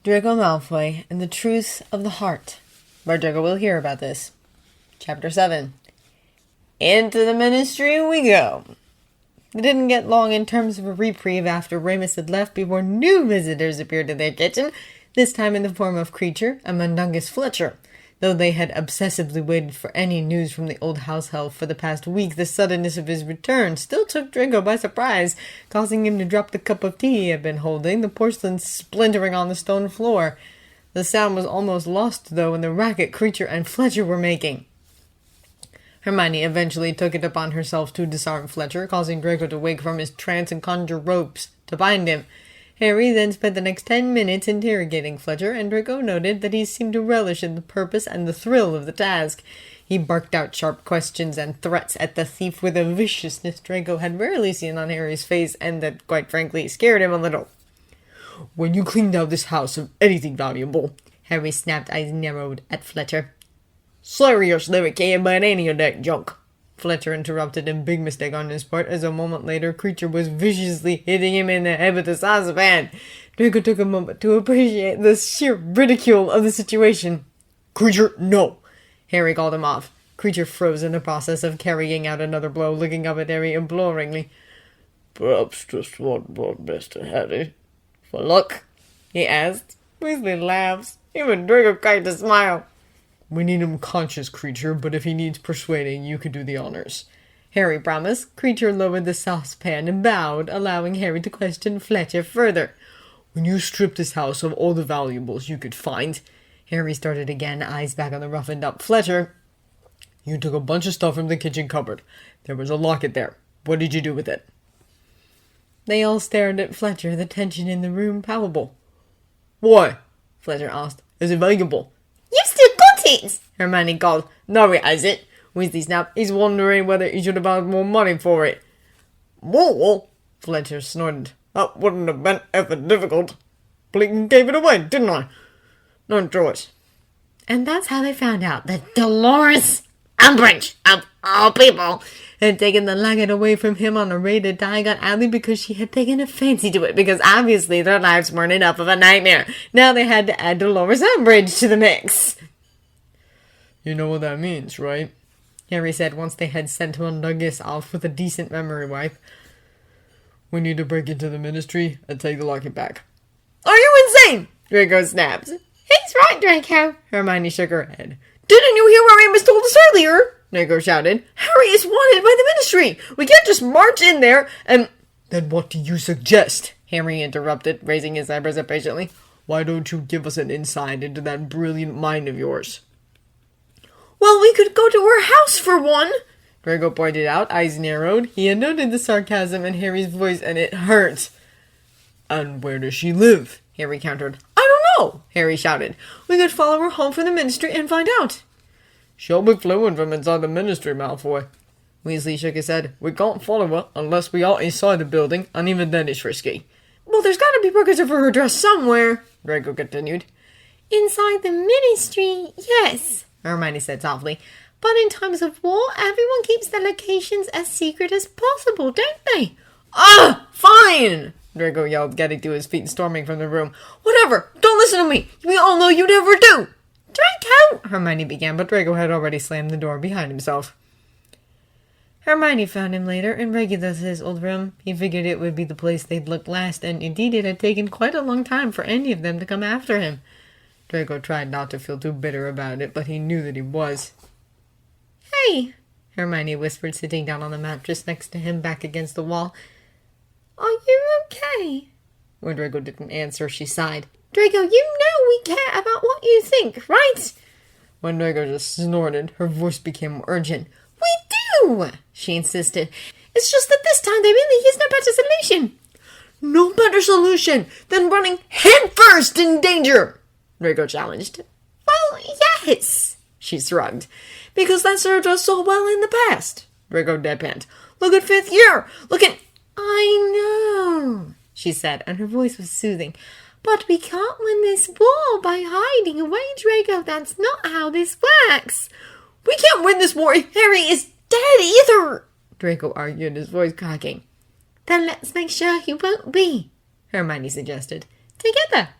Draco Malfoy and the Truths of the Heart, where Draco will hear about this. Chapter 7. Into the Ministry we go. It didn't get long in terms of a reprieve after Remus had left before new visitors appeared in their kitchen, this time in the form of Creature and Mundungus Fletcher. Though they had obsessively waited for any news from the old house elf for the past week, the suddenness of his return still took Draco by surprise, causing him to drop the cup of tea he had been holding, the porcelain splintering on the stone floor. The sound was almost lost, though, in the racket Creature and Fletcher were making. Hermione eventually took it upon herself to disarm Fletcher, causing Draco to wake from his trance and conjure ropes to bind him. Harry then spent the next 10 minutes interrogating Fletcher, and Draco noted that he seemed to relish in the purpose and the thrill of the task. He barked out sharp questions and threats at the thief with a viciousness Draco had rarely seen on Harry's face, and that, quite frankly, scared him a little. "When you cleaned out this house of anything valuable," Harry snapped, eyes narrowed at Fletcher. "Serious, never care about any of that junk," Fletcher interrupted in big mistake on his part, as a moment later Creature was viciously hitting him in the head with a saucepan. Draco took a moment to appreciate the sheer ridicule of the situation. "Creature, no!" Harry called him off. Creature froze in the process of carrying out another blow, looking up at Harry imploringly. "Perhaps just one more, Mr. Harry. For luck?" he asked. Weasley laughs. Even Draco tried to smile. "We need him conscious, Creature, but if he needs persuading, you could do the honors," Harry promised. Creature lowered the saucepan and bowed, allowing Harry to question Fletcher further. "When you stripped this house of all the valuables you could find," Harry started again, eyes back on the roughened-up Fletcher. "You took a bunch of stuff from the kitchen cupboard. There was a locket there. What did you do with it?" They all stared at Fletcher, the tension in the room palpable. "Why?" Fletcher asked. "Is it valuable?" "You've still got it!" Hermione called. "No, it hasn't," Weasley snapped. "He's wondering whether he should have had more money for it." "More?" Fletcher snorted. "That wouldn't have been ever difficult. Bleaton gave it away, didn't I? No choice." And that's how they found out that Dolores Umbridge, of all people, had taken the locket away from him on a raid to Diagon Alley because she had taken a fancy to it, because obviously their lives weren't enough of a nightmare. Now they had to add Dolores Umbridge to the mix. "You know what that means, right?" Harry said once they had sent Mundungus off with a decent memory wipe. "We need to break into the Ministry and take the locket back." "Are you insane?" Draco snapped. "He's right, Draco." Hermione shook her head. "Didn't you hear what Remus told us earlier?" Draco shouted. "Harry is wanted by the Ministry. We can't just march in there and—" "Then what do you suggest?" Harry interrupted, raising his eyebrows impatiently. "Why don't you give us an insight into that brilliant mind of yours?" "Well, we could go to her house for one," Draco pointed out, eyes narrowed. He had noted the sarcasm in Harry's voice, and it hurt. "And where does she live?" Harry countered. "I don't know," Harry shouted. "We could follow her home from the Ministry and find out." "She'll be fluent from inside the Ministry, Malfoy." Weasley shook his head. "We can't follow her unless we are inside the building, and even then it's risky." "Well, there's got to be records of her address somewhere," Draco continued. "Inside the Ministry, yes," Hermione said softly. "But in times of war, everyone keeps their locations as secret as possible, don't they?" "Ah, fine!" Draco yelled, getting to his feet and storming from the room. "Whatever! Don't listen to me! We all know you never do!" "Draco!" Hermione began, but Draco had already slammed the door behind himself. Hermione found him later in Regulus's old room. He figured it would be the place they'd looked last, and indeed it had taken quite a long time for any of them to come after him. Draco tried not to feel too bitter about it, but he knew that he was. "Hey," Hermione whispered, sitting down on the mattress next to him, back against the wall. "Are you okay?" When Draco didn't answer, she sighed. "Draco, you know we care about what you think, right?" When Draco just snorted, her voice became urgent. "We do," she insisted. "It's just that this time there really is no better solution." "No better solution than running headfirst in danger," Draco challenged. "Well, yes," she shrugged. "Because that served us so well in the past," Draco deadpanned. "Look at 5th year! Look at—" "I know," she said, and her voice was soothing. "But we can't win this war by hiding away, Draco. That's not how this works." "We can't win this war if Harry is dead either," Draco argued, his voice cracking. "Then let's make sure he won't be," Hermione suggested. "Together."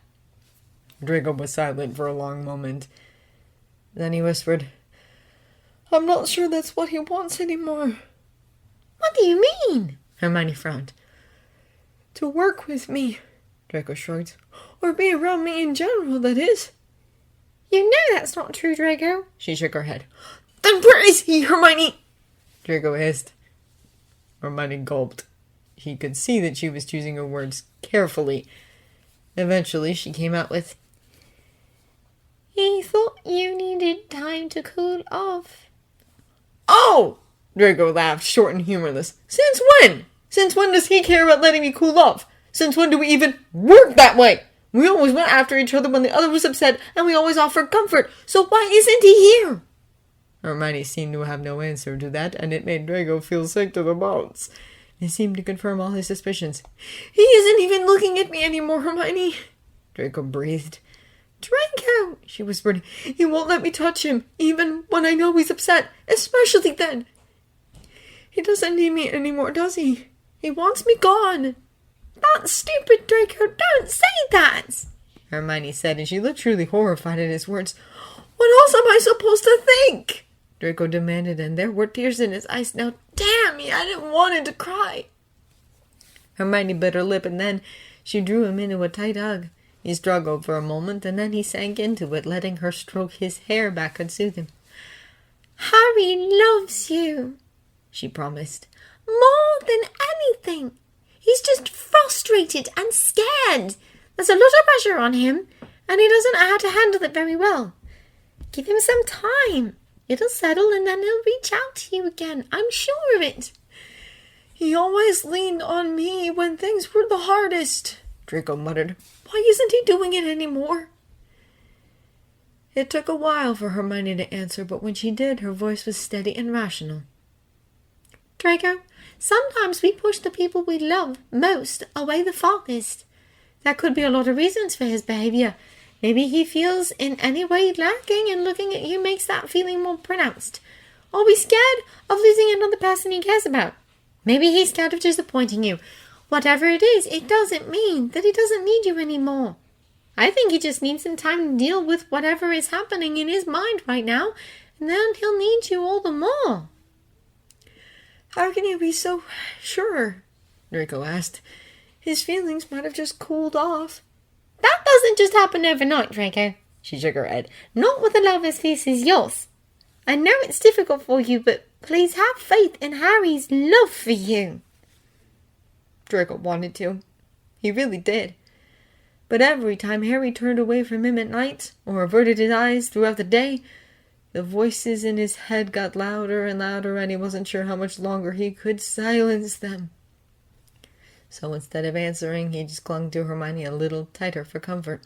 Draco was silent for a long moment. Then he whispered, I'm not sure that's what he wants anymore. What do you mean? Hermione frowned. To work with me, Draco shrugged. Or be around me in general, that is. You know that's not true, Draco. She shook her head. Then where is he, Hermione? Draco hissed. Hermione gulped. He could see that she was choosing her words carefully. Eventually, she came out with, He thought you needed time to cool off. Oh! Draco laughed, short and humorless. Since when? Since when does he care about letting me cool off? Since when do we even work that way? We always went after each other when the other was upset, and we always offered comfort. So why isn't he here? Hermione seemed to have no answer to that, and it made Draco feel sick to the bones. It seemed to confirm all his suspicions. He isn't even looking at me anymore, Hermione. Draco breathed. Draco, she whispered. He won't let me touch him, even when I know he's upset, especially then. He doesn't need me anymore, does he? He wants me gone. That's stupid, Draco. Don't say that, Hermione said, and she looked truly horrified at his words. What else am I supposed to think? Draco demanded, and there were tears in his eyes. Now, damn me, I didn't want him to cry. Hermione bit her lip, and then she drew him into a tight hug. He struggled for a moment, and then he sank into it, letting her stroke his hair back and soothe him. Harry loves you, she promised. More than anything. He's just frustrated and scared. There's a lot of pressure on him, and he doesn't know how to handle it very well. Give him some time. It'll settle, and then he'll reach out to you again. I'm sure of it. He always leaned on me when things were the hardest, Draco muttered. Why isn't he doing it anymore? It took a while for Hermione to answer, but when she did, her voice was steady and rational. Draco, sometimes we push the people we love most away the farthest. There could be a lot of reasons for his behavior. Maybe he feels in any way lacking, and looking at you makes that feeling more pronounced. Or he's scared of losing another person he cares about. Maybe he's scared of disappointing you. Whatever it is, it doesn't mean that he doesn't need you anymore. I think he just needs some time to deal with whatever is happening in his mind right now, and then he'll need you all the more. How can you be so sure? Draco asked. His feelings might have just cooled off. That doesn't just happen overnight, Draco. She shook her head. Not with a love as fierce as yours. I know it's difficult for you, but please have faith in Harry's love for you. Draco wanted to. He really did. But every time Harry turned away from him at night, or averted his eyes throughout the day, the voices in his head got louder and louder, and he wasn't sure how much longer he could silence them. So instead of answering, he just clung to Hermione a little tighter for comfort.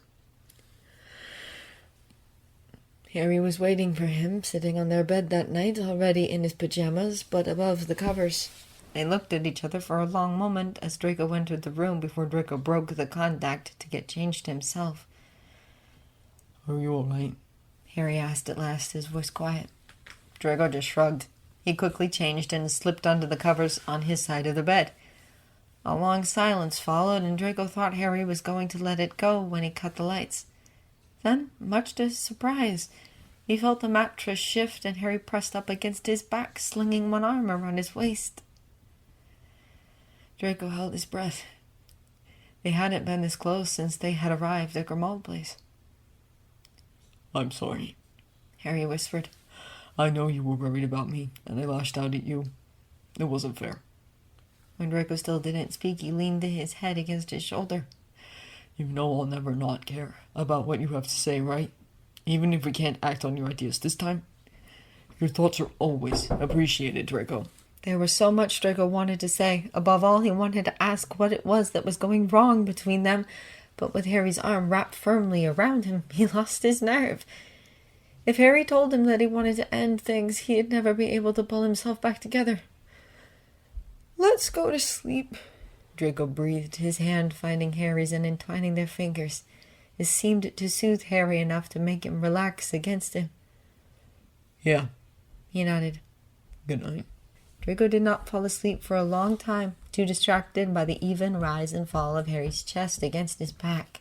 Harry was waiting for him, sitting on their bed that night, already in his pajamas, but above the covers. They looked at each other for a long moment as Draco entered the room before Draco broke the contact to get changed himself. Are you all right? Harry asked at last, his voice quiet. Draco just shrugged. He quickly changed and slipped under the covers on his side of the bed. A long silence followed, and Draco thought Harry was going to let it go when he cut the lights. Then, much to his surprise, he felt the mattress shift, and Harry pressed up against his back, slinging one arm around his waist. Draco held his breath. They hadn't been this close since they had arrived at Grimmauld Place. I'm sorry, Harry whispered. I know you were worried about me, and I lashed out at you. It wasn't fair. When Draco still didn't speak, he leaned his head against his shoulder. You know I'll never not care about what you have to say, right? Even if we can't act on your ideas this time. Your thoughts are always appreciated, Draco. There was so much Draco wanted to say. Above all, he wanted to ask what it was that was going wrong between them. But with Harry's arm wrapped firmly around him, he lost his nerve. If Harry told him that he wanted to end things, he'd never be able to pull himself back together. Let's go to sleep, Draco breathed, his hand finding Harry's and entwining their fingers. It seemed to soothe Harry enough to make him relax against him. Yeah, he nodded. Good night. Draco did not fall asleep for a long time, too distracted by the even rise and fall of Harry's chest against his back.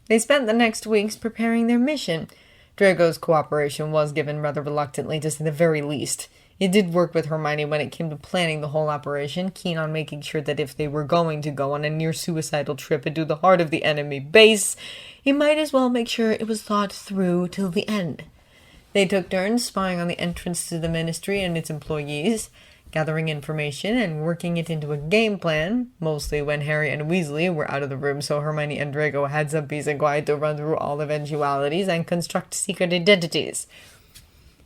They spent the next weeks preparing their mission. Draco's cooperation was given rather reluctantly, to say the very least. He did work with Hermione when it came to planning the whole operation, keen on making sure that if they were going to go on a near-suicidal trip into the heart of the enemy base, he might as well make sure it was thought through till the end. They took turns spying on the entrance to the Ministry and its employees, gathering information and working it into a game plan, mostly when Harry and Weasley were out of the room, so Hermione and Draco had some peace and quiet to run through all eventualities and construct secret identities.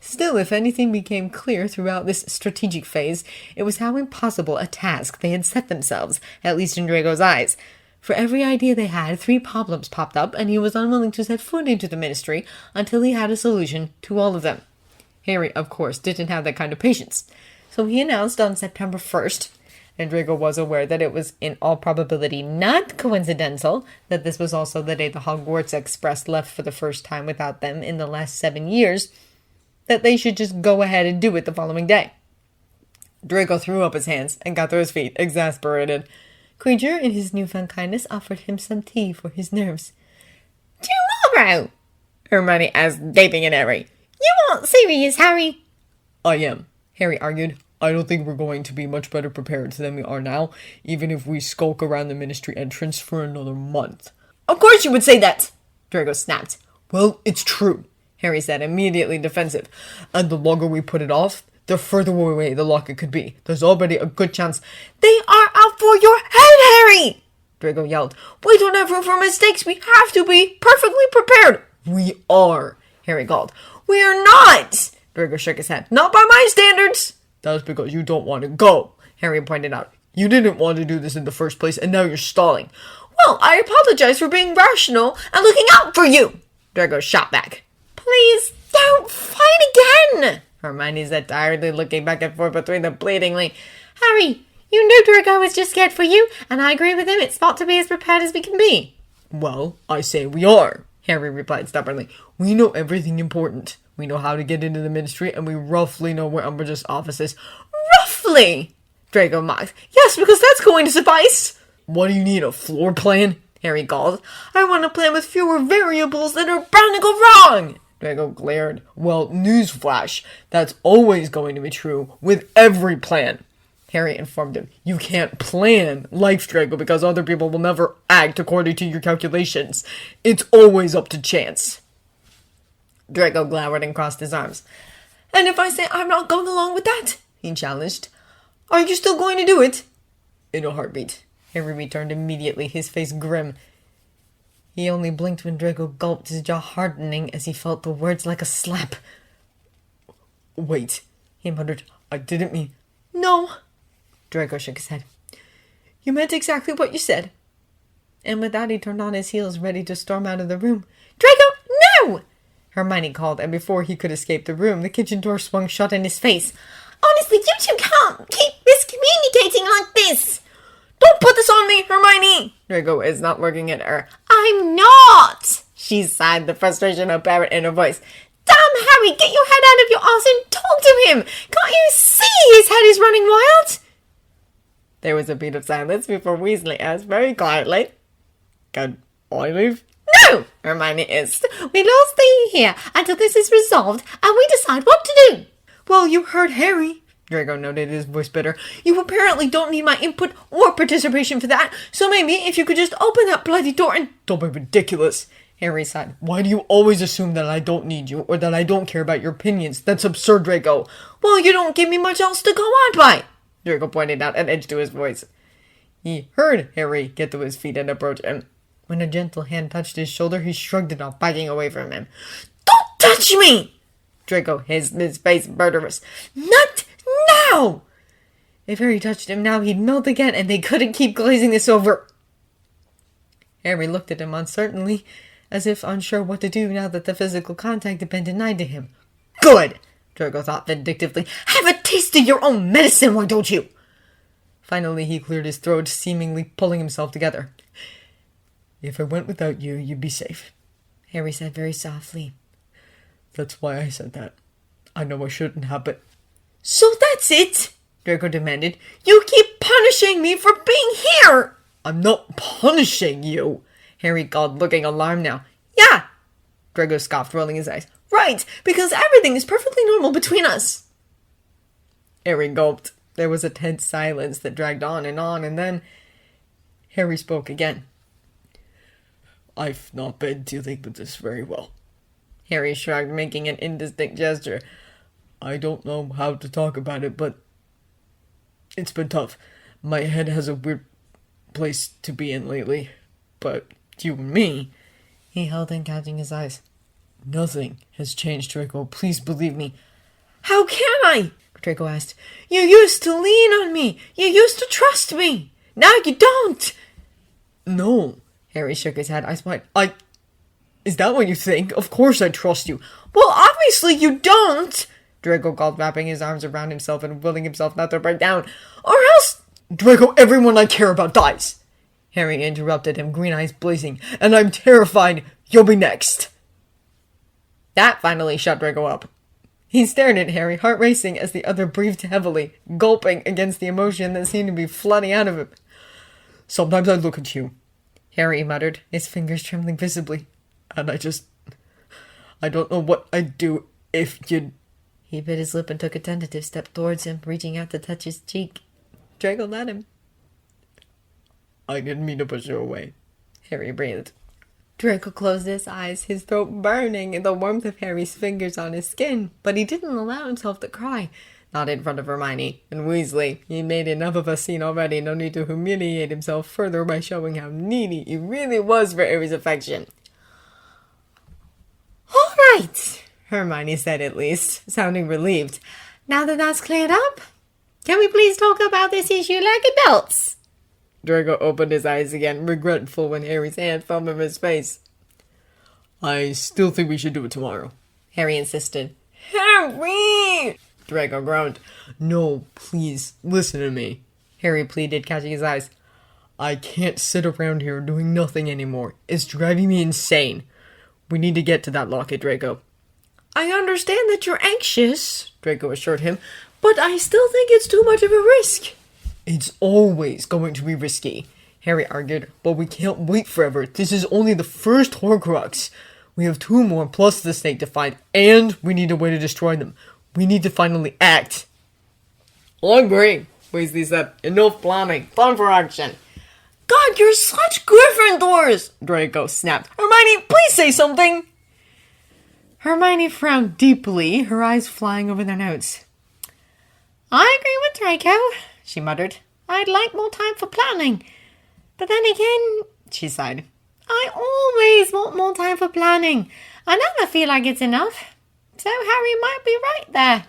Still, if anything became clear throughout this strategic phase, it was how impossible a task they had set themselves, at least in Draco's eyes. For every idea they had, 3 problems popped up, and he was unwilling to set foot into the Ministry until he had a solution to all of them. Harry, of course, didn't have that kind of patience. So he announced on September 1st, and Draco was aware that it was in all probability not coincidental that this was also the day the Hogwarts Express left for the first time without them in the last 7 years, that they should just go ahead and do it the following day. Draco threw up his hands and got to his feet, exasperated. Creature, in his newfound kindness, offered him some tea for his nerves. Tomorrow, Hermione asked, gaping at Harry. You aren't serious, Harry? I am, Harry argued. I don't think we're going to be much better prepared than we are now, even if we skulk around the Ministry entrance for another month. Of course you would say that, Draco snapped. Well, it's true, Harry said, immediately defensive. And the longer we put it off, the further away the locket could be. There's already a good chance. They are out for your head, Harry! Draco yelled. We don't have room for mistakes. We have to be perfectly prepared. We are, Harry called. We are not! Draco shook his head. Not by my standards! That's because you don't want to go, Harry pointed out. You didn't want to do this in the first place, and now you're stalling. Well, I apologize for being rational and looking out for you, Draco shot back. Please don't fight again, Hermione said tiredly, looking back and forth between them pleadingly. Harry, you knew Draco was just scared for you, and I agree with him. It's smart to be as prepared as we can be. Well, I say we are, Harry replied stubbornly. We know everything important. We know how to get into the Ministry, and we roughly know where Umbridge's office is. Roughly! Draco mocked. Yes, because that's going to suffice. What do you need, a floor plan? Harry called. I want a plan with fewer variables that are bound to go wrong. Draco glared. Well, newsflash. That's always going to be true with every plan. Harry informed him. You can't plan life, Draco, because other people will never act according to your calculations. It's always up to chance. Draco glowered and crossed his arms. And if I say I'm not going along with that, he challenged, are you still going to do it? In a heartbeat, Harry returned immediately, his face grim. He only blinked when Draco gulped, his jaw hardening as he felt the words like a slap. Wait, he muttered. I didn't mean... No. Draco shook his head. You meant exactly what you said. And with that, he turned on his heels, ready to storm out of the room. Draco, no! Hermione called, and before he could escape the room, the kitchen door swung shut in his face. Honestly, you two can't keep miscommunicating like this. Don't put this on me, Hermione! Draco is not looking at her. I'm not! She sighed, the frustration apparent in her voice. Damn, Harry, get your head out of your arse and talk to him! Can't you see his head is running wild? There was a beat of silence before Weasley asked very quietly, Can I leave? No, Hermione hissed. We'll all stay here until this is resolved and we decide what to do. Well, you heard Harry, Draco noted, his voice bitter. You apparently don't need my input or participation for that, so maybe if you could just open that bloody door and... Don't be ridiculous, Harry sighed. Why do you always assume that I don't need you or that I don't care about your opinions? That's absurd, Draco. Well, you don't give me much else to go on by, Draco pointed out, an edge to his voice. He heard Harry get to his feet and approach him. When a gentle hand touched his shoulder, he shrugged it off, backing away from him. Don't touch me! Draco hissed, his face murderous. Not now! If Harry touched him now, he'd melt again, and they couldn't keep glazing this over. Harry looked at him uncertainly, as if unsure what to do now that the physical contact had been denied to him. Good! Draco thought vindictively. Have a taste of your own medicine, why don't you? Finally, he cleared his throat, seemingly pulling himself together. If I went without you, you'd be safe, Harry said very softly. That's why I said that. I know I shouldn't have, but... So that's it? Draco demanded. You keep punishing me for being here! I'm not punishing you, Harry called, looking alarmed now. Yeah! Draco scoffed, rolling his eyes. Right, because everything is perfectly normal between us. Harry gulped. There was a tense silence that dragged on, and then Harry spoke again. I've not been dealing with this very well. Harry shrugged, making an indistinct gesture. I don't know how to talk about it, but it's been tough. My head has a weird place to be in lately. But you and me... He held in, catching his eyes. Nothing has changed, Draco. Please believe me. How can I? Draco asked. You used to lean on me. You used to trust me. Now you don't. No. Harry shook his head. Is that what you think? Of course I trust you. Well, obviously you don't. Draco called, wrapping his arms around himself and willing himself not to break down. Or else... Draco, everyone I care about dies. Harry interrupted him, green eyes blazing. And I'm terrified you'll be next. That finally shut Draco up. He stared at Harry, heart racing as the other breathed heavily, gulping against the emotion that seemed to be flooding out of him. Sometimes I look at you, Harry muttered, his fingers trembling visibly, and I don't know what I'd do if you'd... He bit his lip and took a tentative step towards him, reaching out to touch his cheek. Draco let him. I didn't mean to push you away, Harry breathed. Draco closed his eyes, his throat burning in the warmth of Harry's fingers on his skin, but he didn't allow himself to cry. Not in front of Hermione and Weasley. He made enough of a scene already, no need to humiliate himself further by showing how needy he really was for Harry's affection. All right, Hermione said at least, sounding relieved. Now that that's cleared up, can we please talk about this issue like adults? Draco opened his eyes again, regretful when Harry's hand fell from his face. I still think we should do it tomorrow, Harry insisted. Harry! Draco groaned. No, please, listen to me, Harry pleaded, catching his eyes. I can't sit around here doing nothing anymore. It's driving me insane. We need to get to that locket, Draco. I understand that you're anxious, Draco assured him, but I still think it's too much of a risk. It's always going to be risky, Harry argued, but we can't wait forever. This is only the first Horcrux. We have 2 more plus the snake to find, and we need a way to destroy them. We need to finally act. I agree, Weasley said. Enough planning. Time for action. God, you're such Gryffindors, Draco snapped. Hermione, please say something. Hermione frowned deeply, her eyes flying over their notes. I agree with Draco, she muttered. I'd like more time for planning. But then again, she sighed, I always want more time for planning. I never feel like it's enough. So Harry might be right there.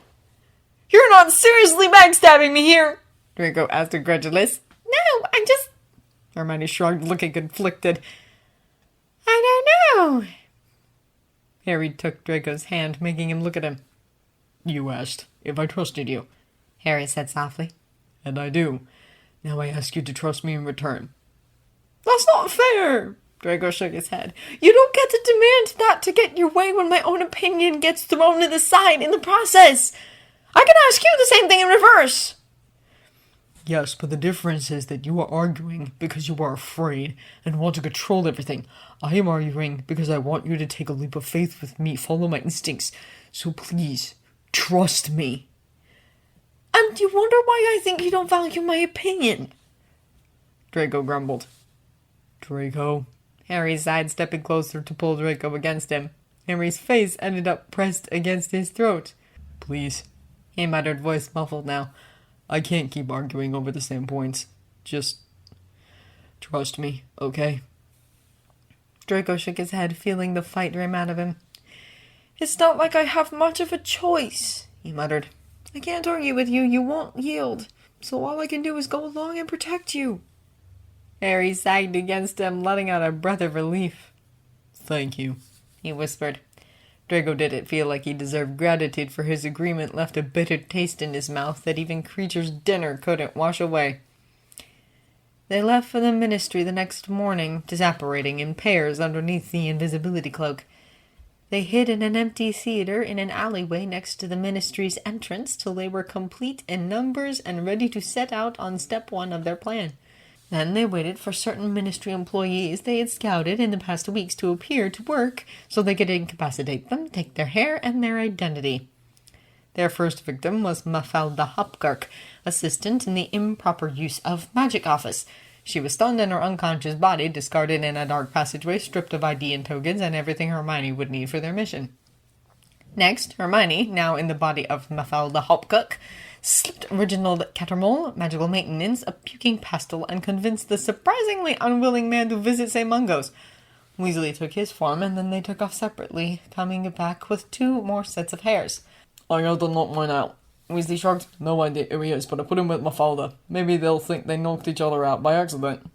You're not seriously backstabbing me here? Draco asked incredulous. No, I'm just... Hermione shrugged, looking conflicted. I don't know. Harry took Draco's hand, making him look at him. You asked if I trusted you, Harry said softly. And I do. Now I ask you to trust me in return. That's not fair, Draco shook his head. You don't get to demand that to get your way when my own opinion gets thrown to the side in the process. I can ask you the same thing in reverse. Yes, but the difference is that you are arguing because you are afraid and want to control everything. I am arguing because I want you to take a leap of faith with me, follow my instincts. So please, trust me. And you wonder why I think you don't value my opinion? Draco grumbled. Draco? Harry sighed, stepping closer to pull Draco against him. Harry's face ended up pressed against his throat. Please, he muttered, voice muffled now. I can't keep arguing over the same points. Just trust me, okay? Draco shook his head, feeling the fight drain out of him. It's not like I have much of a choice, he muttered. I can't argue with you, you won't yield. So all I can do is go along and protect you. Harry sagged against him, letting out a breath of relief. Thank you, he whispered. Draco didn't feel like he deserved gratitude, for his agreement left a bitter taste in his mouth that even Creature's dinner couldn't wash away. They left for the ministry the next morning, disapparating in pairs underneath the invisibility cloak. They hid in an empty theater in an alleyway next to the ministry's entrance till they were complete in numbers and ready to set out on step 1 of their plan. Then they waited for certain ministry employees they had scouted in the past weeks to appear to work so they could incapacitate them, take their hair and their identity. Their first victim was Mafalda Hopkirk, assistant in the improper use of magic office. She was stunned and her unconscious body discarded in a dark passageway, stripped of ID and tokens and everything Hermione would need for their mission. Next, Hermione, now in the body of Mafalda Hopkirk, slipped Reginald Cattermole, magical maintenance, a puking pestle, and convinced the surprisingly unwilling man to visit St. Mungo's. Weasley took his form, and then they took off separately, coming back with 2 more sets of hairs. I gotta knock mine out. Weasley shrugged. No idea who he is, but I put him with Mafalda. Maybe they'll think they knocked each other out by accident.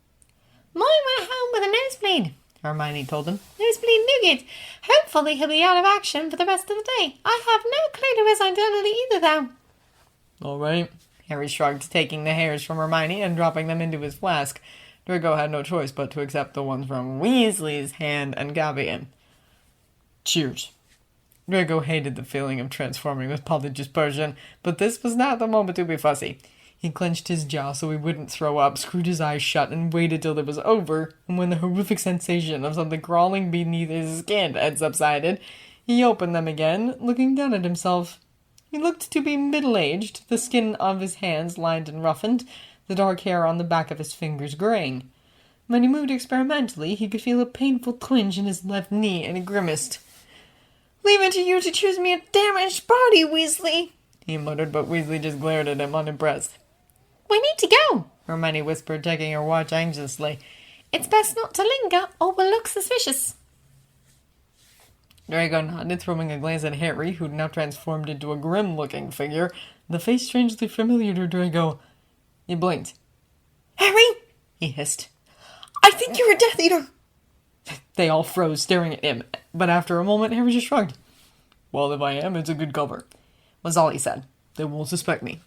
Mine went home with a nosebleed, Hermione told him. Nosebleed nougat. Hopefully he'll be out of action for the rest of the day. I have no clue to his identity either, though. All right. Harry shrugged, taking the hairs from Hermione and dropping them into his flask. Draco had no choice but to accept the ones from Weasley's hand and Gavian. Cheers. Draco hated the feeling of transforming with polydispersion, but this was not the moment to be fussy. He clenched his jaw so he wouldn't throw up, screwed his eyes shut, and waited till it was over, and when the horrific sensation of something crawling beneath his skin had subsided, he opened them again, looking down at himself. He looked to be middle-aged, the skin of his hands lined and roughened, the dark hair on the back of his fingers graying. When he moved experimentally, he could feel a painful twinge in his left knee, and he grimaced. "Leave it to you to choose me a damaged body, Weasley," he muttered, but Weasley just glared at him, unimpressed. We need to go, Hermione whispered, checking her watch anxiously. It's best not to linger, or we'll look suspicious. Draco nodded, throwing a glance at Harry, who'd now transformed into a grim-looking figure, the face strangely familiar to Draco. He blinked. Harry, he hissed. I think you're a Death Eater. They all froze, staring at him, but after a moment, Harry just shrugged. Well, if I am, it's a good cover, was all he said. They won't suspect me.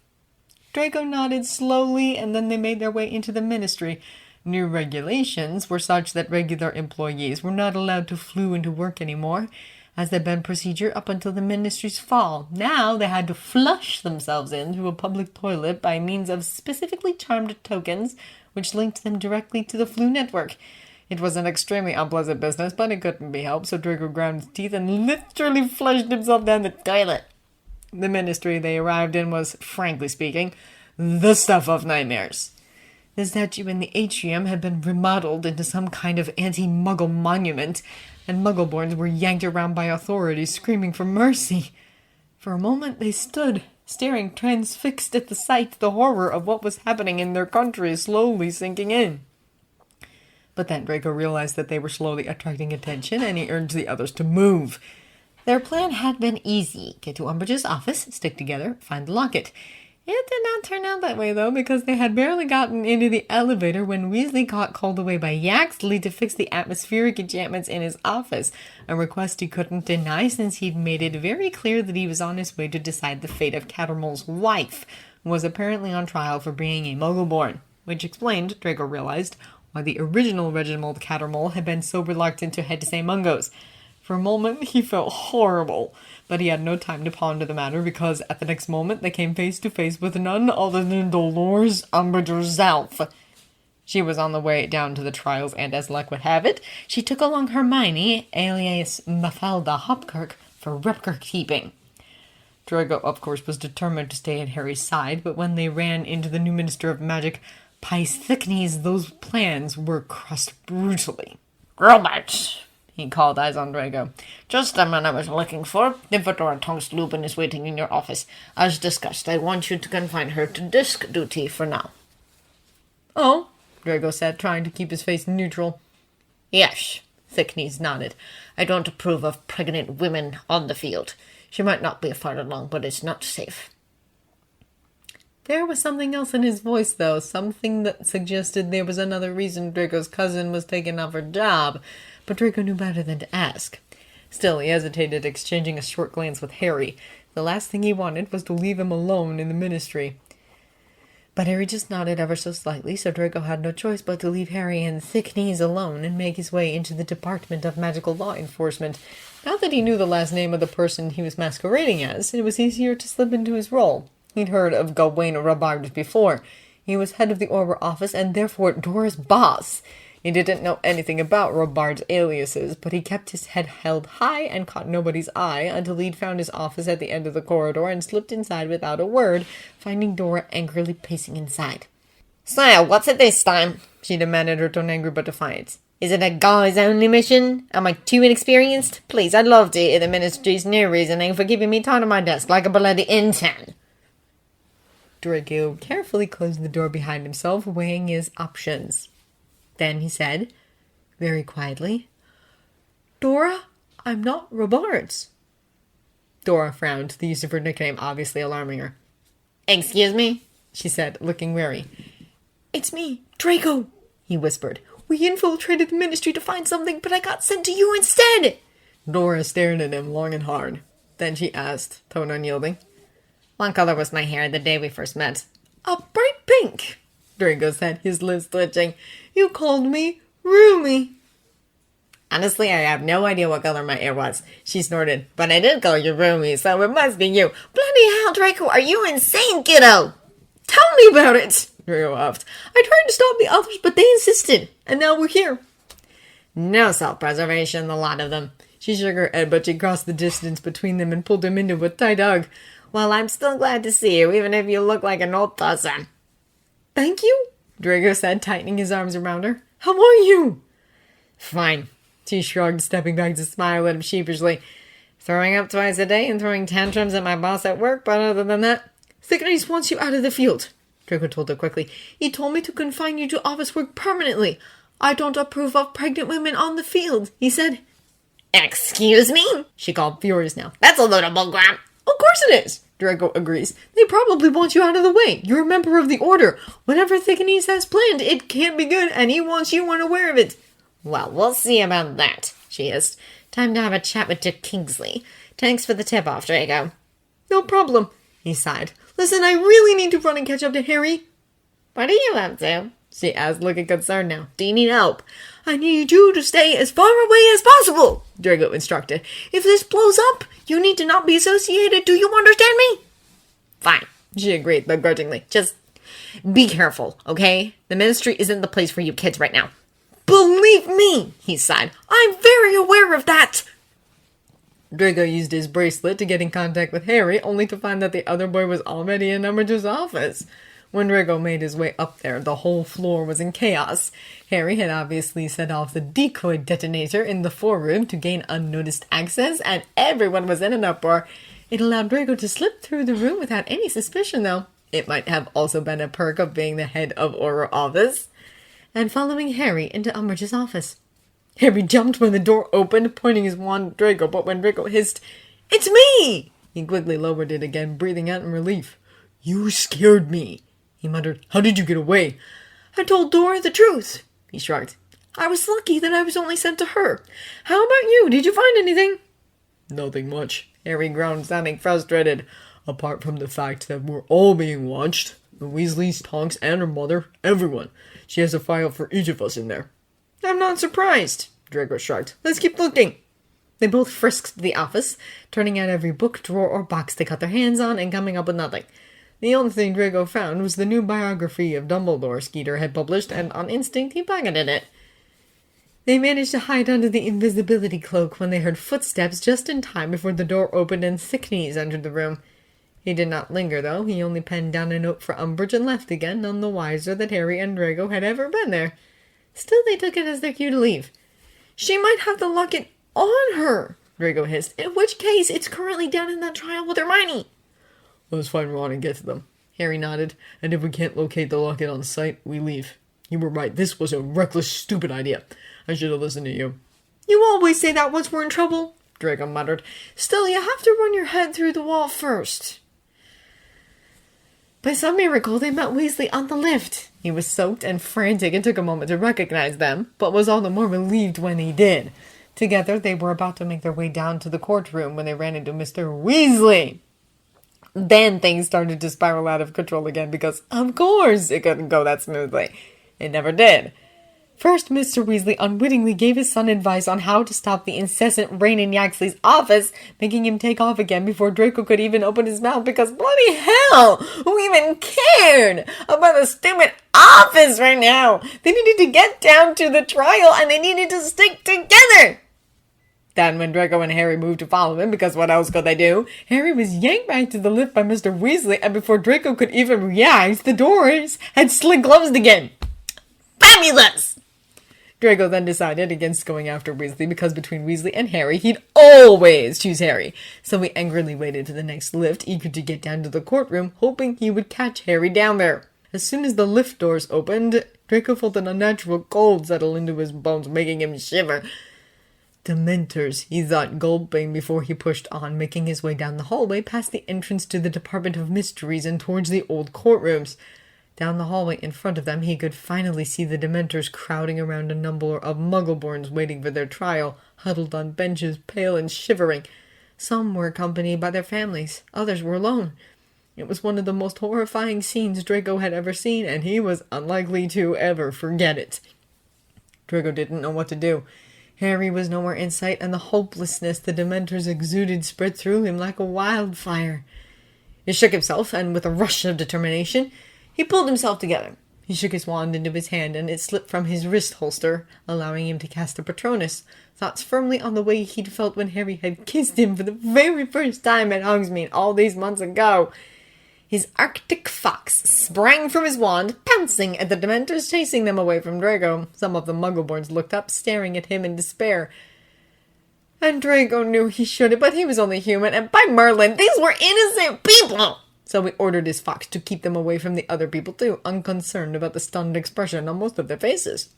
Draco nodded slowly, and then they made their way into the ministry. New regulations were such that regular employees were not allowed to flew into work anymore, as had been procedure up until the ministry's fall. Now they had to flush themselves into a public toilet by means of specifically charmed tokens, which linked them directly to the flu network. It was an extremely unpleasant business, but it couldn't be helped, so Draco ground his teeth and literally flushed himself down the toilet. The ministry they arrived in was, frankly speaking, the stuff of nightmares. The statue in the atrium had been remodeled into some kind of anti-muggle monument, and muggleborns were yanked around by authorities screaming for mercy. For a moment they stood, staring transfixed at the sight, the horror of what was happening in their country slowly sinking in. But then Draco realized that they were slowly attracting attention, and he urged the others to move. Their plan had been easy. Get to Umbridge's office, stick together, find the locket. It did not turn out that way, though, because they had barely gotten into the elevator when Weasley got called away by Yaxley to fix the atmospheric enchantments in his office, a request he couldn't deny since he'd made it very clear that he was on his way to decide the fate of Cattermole's wife, who was apparently on trial for being a muggleborn, which explained, Draco realized, why the original Reginald Cattermole had been so reluctant to head to St. Mungo's. For a moment, he felt horrible, but he had no time to ponder the matter because at the next moment they came face to face with none other than Dolores Umbridge herself. She was on the way down to the trials, and as luck would have it, she took along Hermione, alias Mafalda Hopkirk, for record keeping. Draco, of course, was determined to stay at Harry's side, but when they ran into the new Minister of Magic, Piscicnes, those plans were crushed brutally. Robert, he called, eyes on Draco. Just the man I was looking for. Infiltrator Tonks Lupin is waiting in your office. As discussed, I want you to confine her to desk duty for now. Oh, Draco said, trying to keep his face neutral. Yes, Thicknees nodded. I don't approve of pregnant women on the field. She might not be far along, but it's not safe. There was something else in his voice, though, something that suggested there was another reason Draco's cousin was taking off her job, but Draco knew better than to ask. Still, he hesitated, exchanging a short glance with Harry. The last thing he wanted was to leave him alone in the ministry. But Harry just nodded ever so slightly, so Draco had no choice but to leave Harry and Thicknees alone and make his way into the Department of Magical Law Enforcement. Now that he knew the last name of the person he was masquerading as, it was easier to slip into his role. He'd heard of Gawain Robards before. He was head of the Auror office and therefore Dora's boss. He didn't know anything about Robart's aliases, but he kept his head held high and caught nobody's eye until he'd found his office at the end of the corridor and slipped inside without a word, finding Dora angrily pacing inside. So, what's it this time? She demanded, her tone angry but defiant. Is it a guys-only mission? Am I too inexperienced? Please, I'd love to hear the Ministry's new reasoning for keeping me tied to my desk like a bloody intern. Draco carefully closed the door behind himself, weighing his options. Then he said, very quietly, Dora, I'm not Robarts. Dora frowned, the use of her nickname obviously alarming her. Excuse me? She said, looking wary. It's me, Draco, he whispered. We infiltrated the Ministry to find something, but I got sent to you instead. Dora stared at him long and hard. Then she asked, tone unyielding, What color was my hair the day we first met? A bright pink, Draco said, his lips twitching. You called me Roomy. Honestly, I have no idea what color my hair was, she snorted. But I did call you Roomy, so it must be you. Bloody hell, Draco, are you insane, kiddo? Tell me about it, Draco huffed. I tried to stop the others, but they insisted. And now we're here. No self-preservation, the lot of them. She shook her head, but she crossed the distance between them and pulled him into a tight hug. Well, I'm still glad to see you, even if you look like an old person. Thank you, Draco said, tightening his arms around her. How are you? Fine, she shrugged, stepping back to smile at him sheepishly. Throwing up twice a day and throwing tantrums at my boss at work, but other than that... Thickness wants you out of the field, Draco told her quickly. He told me to confine you to office work permanently. I don't approve of pregnant women on the field, he said. Excuse me? She called, furious now. That's a load of bullcrap. Of course it is, Draco agrees. They probably want you out of the way. You're a member of the Order. Whatever Thickness has planned, it can't be good, and he wants you unaware of it. Well, we'll see about that, she hissed. Time to have a chat with Dick Kingsley. Thanks for the tip-off, Draco. No problem, he sighed. Listen, I really need to run and catch up to Harry. What are you up to? She asked, looking concerned now. Do you need help? I need you to stay as far away as possible, Draco instructed. If this blows up, you need to not be associated. Do you understand me? Fine, she agreed begrudgingly. Just be careful, okay? The Ministry isn't the place for you kids right now. Believe me, he sighed. I'm very aware of that. Draco used his bracelet to get in contact with Harry, only to find that the other boy was already in Umbridge's office. When Draco made his way up there, the whole floor was in chaos. Harry had obviously set off the decoy detonator in the foreroom to gain unnoticed access, and everyone was in an uproar. It allowed Draco to slip through the room without any suspicion, though. It might have also been a perk of being the head of Auror office. And following Harry into Umbridge's office. Harry jumped when the door opened, pointing his wand at Draco, but when Draco hissed, "It's me!" he quickly lowered it again, breathing out in relief. "You scared me," he muttered. "How did you get away?" "I told Dora the truth," he shrugged. "I was lucky that I was only sent to her. How about you? Did you find anything?" "Nothing much," Harry groaned, sounding frustrated. "Apart from the fact that we're all being watched. The Weasleys, Tonks, and her mother. Everyone. She has a file for each of us in there." "I'm not surprised," Draco shrugged. "Let's keep looking." They both frisked the office, turning out every book, drawer, or box they got their hands on and coming up with nothing. The only thing Draco found was the new biography of Dumbledore Skeeter had published, and on instinct he pocketed it. They managed to hide under the invisibility cloak when they heard footsteps just in time before the door opened and Thickness entered the room. He did not linger, though. He only penned down a note for Umbridge and left again, none the wiser that Harry and Draco had ever been there. Still, they took it as their cue to leave. "She might have the locket on her," Draco hissed, "in which case it's currently down in that trial with Hermione." "Let's find Ron and get to them," Harry nodded. "And if we can't locate the locket on site, we leave. You were right, this was a reckless, stupid idea. I should have listened to you." "You always say that once we're in trouble," Draco muttered. "Still, you have to run your head through the wall first." By some miracle, they met Weasley on the lift. He was soaked and frantic and took a moment to recognize them, but was all the more relieved when he did. Together, they were about to make their way down to the courtroom when they ran into Mr. Weasley. Then things started to spiral out of control again because, of course, it couldn't go that smoothly. It never did. First, Mr. Weasley unwittingly gave his son advice on how to stop the incessant rain in Yaxley's office, making him take off again before Draco could even open his mouth because bloody hell, who even cared about the stupid office right now? They needed to get down to the trial and they needed to stick together. Then when Draco and Harry moved to follow him, because what else could they do, Harry was yanked back to the lift by Mr. Weasley, and before Draco could even react, the doors had slid closed again. Fabulous! Draco then decided against going after Weasley because between Weasley and Harry, he'd always choose Harry. So he angrily waited to the next lift, eager to get down to the courtroom, hoping he would catch Harry down there. As soon as the lift doors opened, Draco felt an unnatural cold settle into his bones, making him shiver. Dementors, he thought, gulping before he pushed on, making his way down the hallway past the entrance to the Department of Mysteries and towards the old courtrooms. Down the hallway in front of them, he could finally see the Dementors crowding around a number of muggleborns waiting for their trial, huddled on benches, pale and shivering. Some were accompanied by their families, others were alone. It was one of the most horrifying scenes Draco had ever seen, and he was unlikely to ever forget it. Draco didn't know what to do. Harry was nowhere in sight, and the hopelessness the Dementors exuded spread through him like a wildfire. He shook himself, and with a rush of determination, he pulled himself together. He shook his wand into his hand, and it slipped from his wrist holster, allowing him to cast a Patronus, thoughts firmly on the way he'd felt when Harry had kissed him for the very first time at Hogsmeade all these months ago. His Arctic fox sprang from his wand, pouncing at the Dementors chasing them away from Draco. Some of the muggleborns looked up, staring at him in despair. And Draco knew he shouldn't, but he was only human, and by Merlin, these were innocent people! So he ordered his fox to keep them away from the other people too, unconcerned about the stunned expression on most of their faces.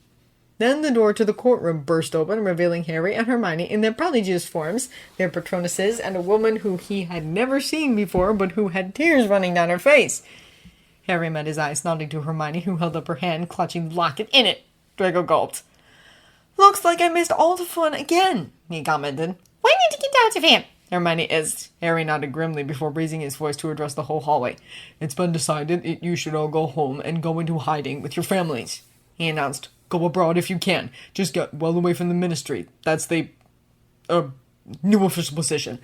Then the door to the courtroom burst open, revealing Harry and Hermione in their prodigious forms, their Patronuses, and a woman who he had never seen before, but who had tears running down her face. Harry met his eyes, nodding to Hermione, who held up her hand, clutching the locket in it. Draco gulped. "Looks like I missed all the fun again," he commented. "We need to get out of here," Hermione is. Harry nodded grimly before raising his voice to address the whole hallway. "It's been decided that you should all go home and go into hiding with your families," he announced. "Go abroad if you can. Just get well away from the ministry. That's the, new official position."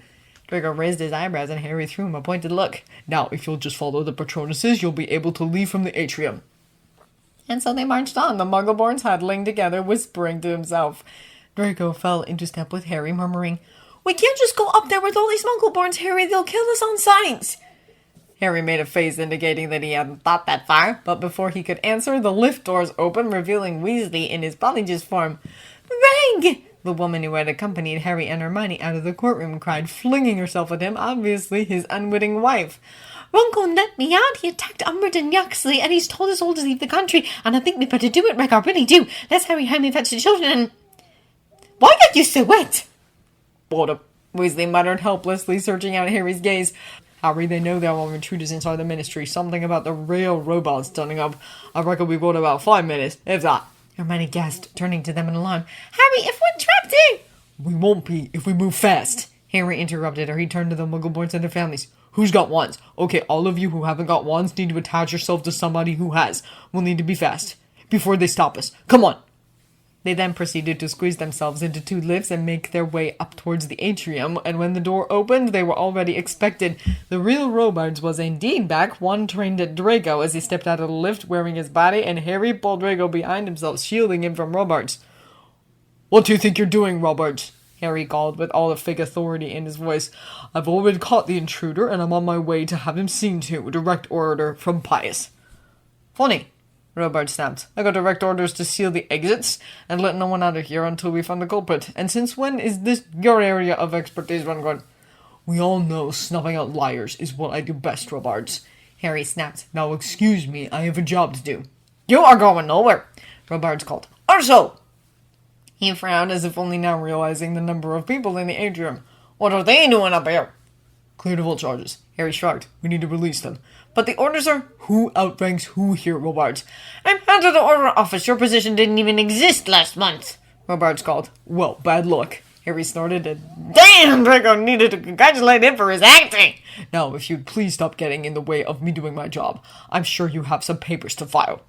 Draco raised his eyebrows and Harry threw him a pointed look. "Now, if you'll just follow the Patronuses, you'll be able to leave from the atrium." And so they marched on, the muggleborns huddling together, whispering to himself. Draco fell into step with Harry, murmuring, "We can't just go up there with all these muggleborns, Harry. They'll kill us on sight." Harry made a face indicating that he hadn't thought that far, but before he could answer, the lift doors opened, revealing Weasley in his prodigious form. "Reg!" The woman who had accompanied Harry and Hermione out of the courtroom cried, flinging herself at him, obviously his unwitting wife. "Ron won't let me out. He attacked Umbridge and Yaxley, and he's told us all to leave the country, and I think we'd better do it, Reg. I really do. Let's hurry home and fetch the children and... Why are you so wet?" "Water," Weasley muttered, helplessly searching out Harry's gaze. "Harry, they know there are intruders inside the ministry. Something about the real robots turning up. I reckon we've got about 5 minutes, if that." Hermione gasped, turning to them in alarm. "Harry, if we're trapped in..." "We won't be if we move fast," Harry interrupted her. He turned to the muggleborns and their families. "Who's got wands? Okay, all of you who haven't got wands need to attach yourself to somebody who has. We'll need to be fast before they stop us. Come on." They then proceeded to squeeze themselves into 2 lifts and make their way up towards the atrium, and when the door opened, they were already expected. The real Robards was indeed back, one trained at Draco as he stepped out of the lift wearing his body, and Harry pulled Draco behind himself, shielding him from Robards. "What do you think you're doing, Robards?" Harry called with all the fake authority in his voice. "I've already caught the intruder, and I'm on my way to have him seen to. Direct order from Pius." "Funny," Robards snapped. "I got direct orders to seal the exits and let no one out of here until we find the culprit. And since when is this your area of expertise, Runcorn?" "We all know snuffing out liars is what I do best, Robards," Harry snapped. "Now excuse me, I have a job to do." "You are going nowhere," Robards called. "Also!" He frowned as if only now realizing the number of people in the atrium. "What are they doing up here?" "Cleared of all charges." Harry shrugged. "We need to release them." "But the orders are..." "Who outranks who here, Robards?" "I'm head of the order office. Your position didn't even exist last month," Robards called. "Well, bad luck," Harry snorted, and damn, Draco needed to congratulate him for his acting. "Now, if you'd please stop getting in the way of me doing my job. I'm sure you have some papers to file."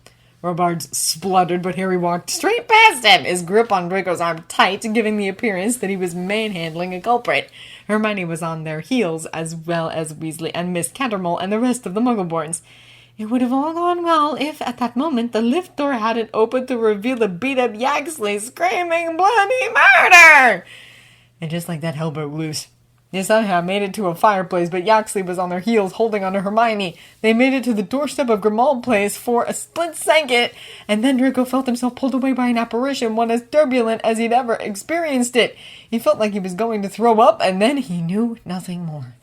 Robards spluttered, but Harry walked straight past him, his grip on Draco's arm tight, giving the appearance that he was manhandling a culprit. Hermione was on their heels, as well as Weasley and Miss Cattermole and the rest of the muggleborns. It would have all gone well if, at that moment, the lift door hadn't opened to reveal the beat-up Yaxley screaming bloody murder! And just like that, hell broke loose. They somehow made it to a fireplace, but Yaxley was on their heels, holding onto Hermione. They made it to the doorstep of Grimmauld Place for a split second, and then Draco felt himself pulled away by an apparition, one as turbulent as he'd ever experienced it. He felt like he was going to throw up, and then he knew nothing more.